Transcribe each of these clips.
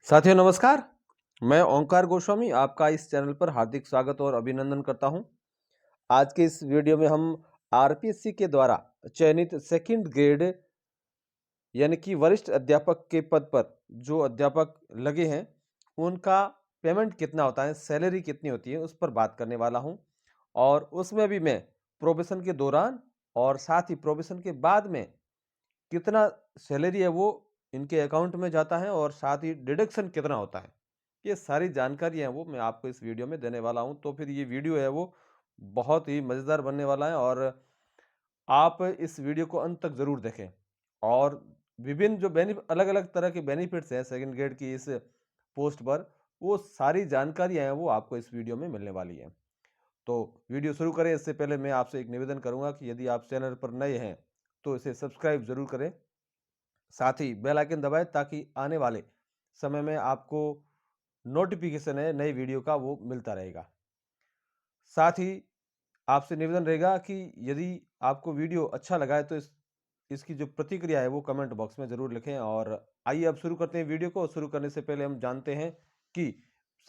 साथियों नमस्कार। मैं ओंकार गोस्वामी आपका इस चैनल पर हार्दिक स्वागत और अभिनंदन करता हूं। आज के इस वीडियो में हम आरपीएससी के द्वारा चयनित सेकंड ग्रेड यानी कि वरिष्ठ अध्यापक के पद पर जो अध्यापक लगे हैं उनका पेमेंट कितना होता है, सैलरी कितनी होती है, उस पर बात करने वाला हूं। और उसमें भी मैं प्रोबेशन के दौरान और साथ ही प्रोबेशन के बाद में कितना सैलरी है वो इनके अकाउंट में जाता है और साथ ही डिडक्शन कितना होता है, ये सारी जानकारी है वो मैं आपको इस वीडियो में देने वाला हूं। तो फिर ये वीडियो है वो बहुत ही मज़ेदार बनने वाला है और आप इस वीडियो को अंत तक ज़रूर देखें। और विभिन्न जो अलग अलग तरह के बेनिफिट्स हैं सेकंड ग्रेड की इस पोस्ट पर, वो सारी जानकारियां हैं वो आपको इस वीडियो में मिलने वाली है। तो वीडियो शुरू करें इससे पहले मैं आपसे एक निवेदन करूंगा कि यदि आप चैनल पर नए हैं तो इसे सब्सक्राइब जरूर करें, साथ ही बेल आइकन दबाएं ताकि आने वाले समय में आपको नोटिफिकेशन है नई वीडियो का वो मिलता रहेगा। साथ ही आपसे निवेदन रहेगा कि यदि आपको वीडियो अच्छा लगा है तो इसकी जो प्रतिक्रिया है वो कमेंट बॉक्स में ज़रूर लिखें। और आइए अब शुरू करते हैं वीडियो को। शुरू करने से पहले हम जानते हैं कि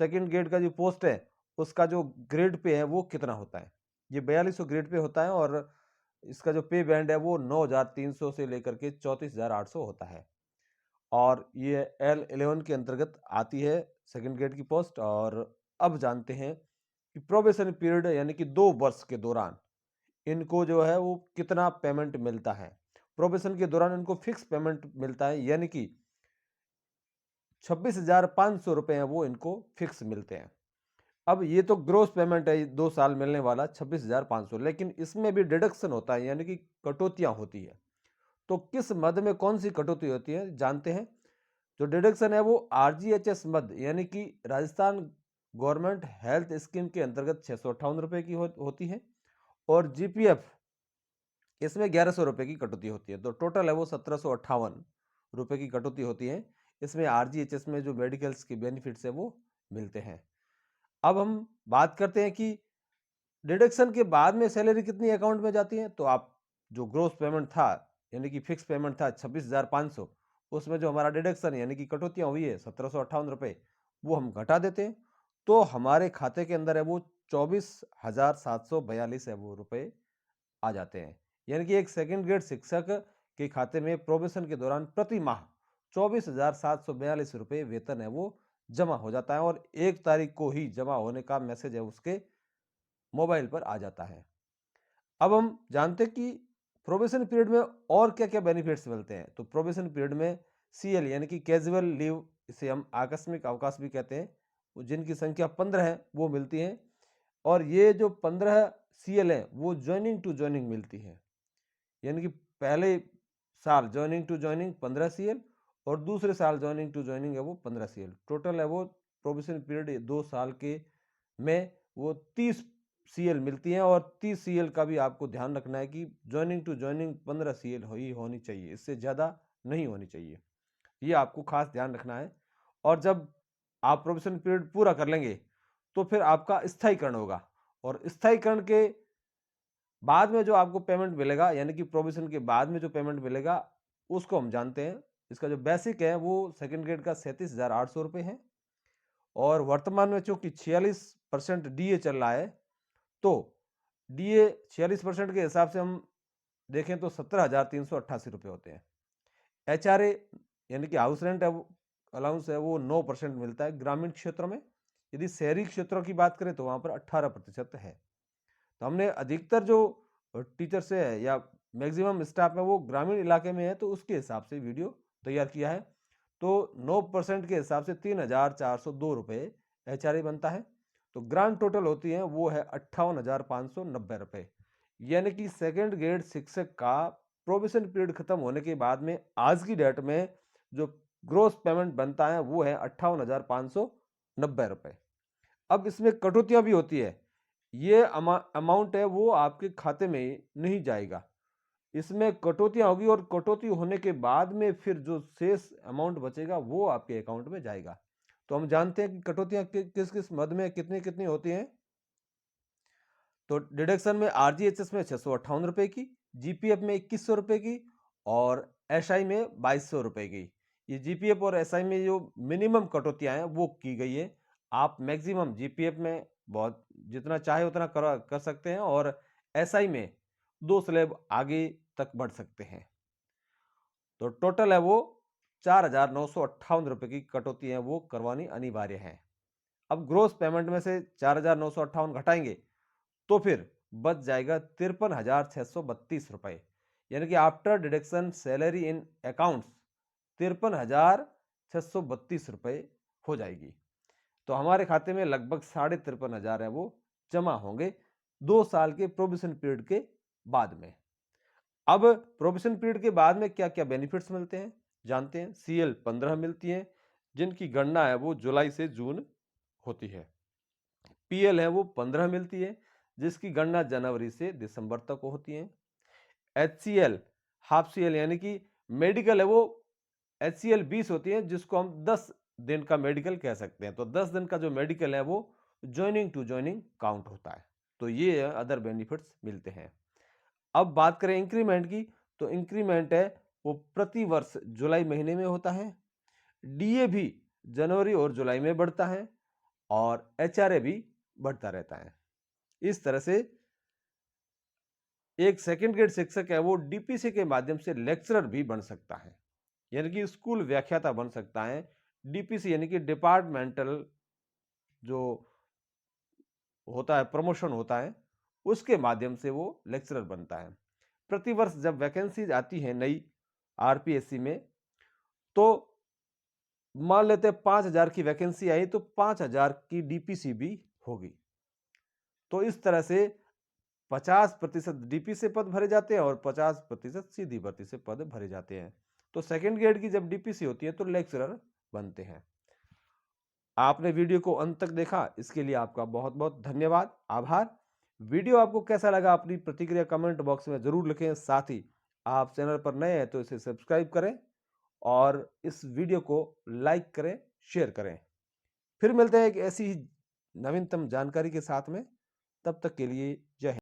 सेकंड ग्रेड का जो पोस्ट है उसका जो ग्रेड पे है वो कितना होता है। ये 4200 ग्रेड पे होता है और इसका जो पे बैंड है वो 9300 से लेकर के 34800 होता है। और ये L11 के अंतर्गत आती है सेकंड ग्रेड की पोस्ट। और अब जानते हैं कि प्रोबेशन पीरियड यानी कि 2 वर्ष के दौरान इनको जो है वो कितना पेमेंट मिलता है। प्रोबेशन के दौरान इनको फिक्स पेमेंट मिलता है यानी कि 26,500 रुपए हैं वो इनको फिक्स मिलते हैं। अब ये तो ग्रोस पेमेंट है 2 साल मिलने वाला 26,500, लेकिन इसमें भी डिडक्शन होता है यानी कि कटौतियां होती है। तो किस मद में कौन सी कटौती होती है जानते हैं। जो डिडक्शन है वो आरजीएचएस मद यानी कि राजस्थान गवर्नमेंट हेल्थ स्कीम के अंतर्गत 658 रुपए की होती है। और जीपीएफ इसमें 1100 रुपए की कटौती होती है। तो टोटल है वो 1758 रुपए की कटौती होती है। इसमें आरजीएचएस में जो मेडिकल्स की बेनिफिट्स है वो मिलते हैं। अब हम बात करते हैं कि डिडक्शन के बाद में सैलरी कितनी अकाउंट में जाती है। तो आप जो ग्रोस पेमेंट था यानी कि फिक्स पेमेंट था 26,500, उसमें जो हमारा डिडक्शन यानी कि कटौतियां हुई है 1758 रुपए, वो हम घटा देते हैं। तो हमारे खाते के अंदर है वो 24,742 है वो रुपए आ जाते हैं। यानी कि एक सेकंड ग्रेड शिक्षक के खाते में प्रोबेशन के दौरान प्रति माह 24,742 रुपए वेतन है वो जमा हो जाता है और 1 तारीख को ही जमा होने का मैसेज है उसके मोबाइल पर आ जाता है। अब हम जानते हैं कि प्रोबेशन पीरियड में और क्या-क्या बेनिफिट्स मिलते हैं। तो प्रोबेशन पीरियड में सीएल यानी कि कैजुअल लीव, इसे हम आकस्मिक अवकाश भी कहते हैं, वो जिनकी संख्या 15 है वो मिलती हैं। और ये जो 15 सीएल हैं वो जॉइनिंग टू जॉइनिंग मिलती है। यानी कि पहले साल जॉइनिंग टू जॉइनिंग 15 सीएल और दूसरे साल जॉइनिंग टू जॉइनिंग है वो 15 सीएल। टोटल है वो प्रोबेशन पीरियड 2 साल के में वो 30 सीएल मिलती हैं। और 30 सीएल का भी आपको ध्यान रखना है कि जॉइनिंग टू जॉइनिंग 15 सीएल ही होनी चाहिए, इससे ज़्यादा नहीं होनी चाहिए। ये आपको खास ध्यान रखना है। और जब आप प्रोबेशन पीरियड पूरा कर लेंगे तो फिर आपका स्थायीकरण होगा। और स्थायीकरण के बाद में जो आपको पेमेंट मिलेगा यानी कि प्रोबेशन के बाद में जो पेमेंट मिलेगा उसको हम जानते हैं। इसका जो बेसिक है वो सेकंड ग्रेड का 37,800 रुपये है। और वर्तमान में चूंकि 46% डीए चल रहा है तो डीए 46% के हिसाब से हम देखें तो 17,388 रुपये होते हैं। एचआरए यानी कि हाउस रेंट अलाउंस है वो 9% मिलता है ग्रामीण क्षेत्रों में। यदि शहरी क्षेत्रों की बात करें तो वहां पर 18% है। तो हमने अधिकतर जो टीचर्स है या मैक्सिमम स्टाफ है वो ग्रामीण इलाके में है तो उसके हिसाब से वीडियो तैयार किया है। तो 9% के हिसाब से 3,402 रुपये एचआरए बनता है। तो ग्रांड टोटल होती है वो है 58,590 रुपये। यानी कि सेकेंड ग्रेड शिक्षक का प्रोबेशन पीरियड खत्म होने के बाद में आज की डेट में जो ग्रोस पेमेंट बनता है वो है 58,590 रुपये। अब इसमें कटौतियां भी होती है। ये अमाउंट है वो आपके खाते में नहीं जाएगा, इसमें कटौतियां होगी और कटौती होने के बाद में फिर जो शेष अमाउंट बचेगा वो आपके अकाउंट में जाएगा। तो हम जानते हैं कि कटौतियां किस किस मद में कितनी कितनी होती हैं। तो डिडक्शन में आरजीएचएस में 658 रुपए की, जीपीएफ में 2100 रुपए की और एसआई में 2200 रुपए की। ये जीपीएफ और एसआई में जो मिनिमम कटौतियां हैं वो की गई है। आप मैक्सिमम जीपीएफ में बहुत जितना चाहे उतना कर सकते हैं और एसआई में 2 स्लैब आगे तक बढ़ सकते हैं। तो टोटल है वो 4,958 रुपए की कटौती है वो करवानी अनिवार्य है। अब ग्रोस पेमेंट में से 4,958 घटाएंगे तो फिर बच जाएगा 53,632 रुपए, यानी कि after deduction salary in accounts 53,632 रुपए हो जाएगी। तो हमारे खाते में लगभग 53,500 है वो जमा होंगे 2 साल के प्रोविजन पीरियड के बाद में। अब प्रोविजन पीरियड के बाद में क्या क्या बेनिफिट्स मिलते हैं जानते हैं। सीएल 15 मिलती है जिनकी गणना है वो जुलाई से जून होती है। पीएल है वो 15 मिलती है जिसकी गणना जनवरी से दिसंबर तक होती है। एचसीएल हाफ सीएल यानी कि मेडिकल है वो एचसीएल 20 होती है जिसको हम 10 दिन का मेडिकल कह सकते हैं। तो 10 दिन का जो मेडिकल है वो ज्वाइनिंग टू ज्वाइनिंग काउंट होता है। तो ये अदर बेनिफिट्स मिलते हैं। अब बात करें इंक्रीमेंट की, तो इंक्रीमेंट है वो प्रति वर्ष जुलाई महीने में होता है। डीए भी जनवरी और जुलाई में बढ़ता है और एचआरए भी बढ़ता रहता है। इस तरह से एक सेकंड ग्रेड शिक्षक है वो डीपीसी के माध्यम से लेक्चरर भी बन सकता है, यानी कि स्कूल व्याख्याता बन सकता है। डीपीसी यानी कि डिपार्टमेंटल जो होता है प्रमोशन होता है उसके माध्यम से वो लेक्चरर बनता है। प्रतिवर्ष जब वैकेंसी आती है नई आरपीएससी में, तो मान लेते हैं 5,000 की वैकेंसी आई तो 5,000 की डीपीसी भी होगी। तो इस तरह से 50% डीपी से पद भरे जाते हैं और 50% सीधी भर्ती से पद भरे जाते हैं। तो सेकंड ग्रेड की जब डीपीसी होती है तो लेक्चरर बनते हैं। आपने वीडियो को अंत तक देखा इसके लिए आपका बहुत बहुत धन्यवाद, आभार। वीडियो आपको कैसा लगा अपनी प्रतिक्रिया कमेंट बॉक्स में जरूर लिखें। साथ ही आप चैनल पर नए हैं तो इसे सब्सक्राइब करें और इस वीडियो को लाइक करें, शेयर करें। फिर मिलते हैं एक ऐसी ही नवीनतम जानकारी के साथ में। तब तक के लिए जय हिंद।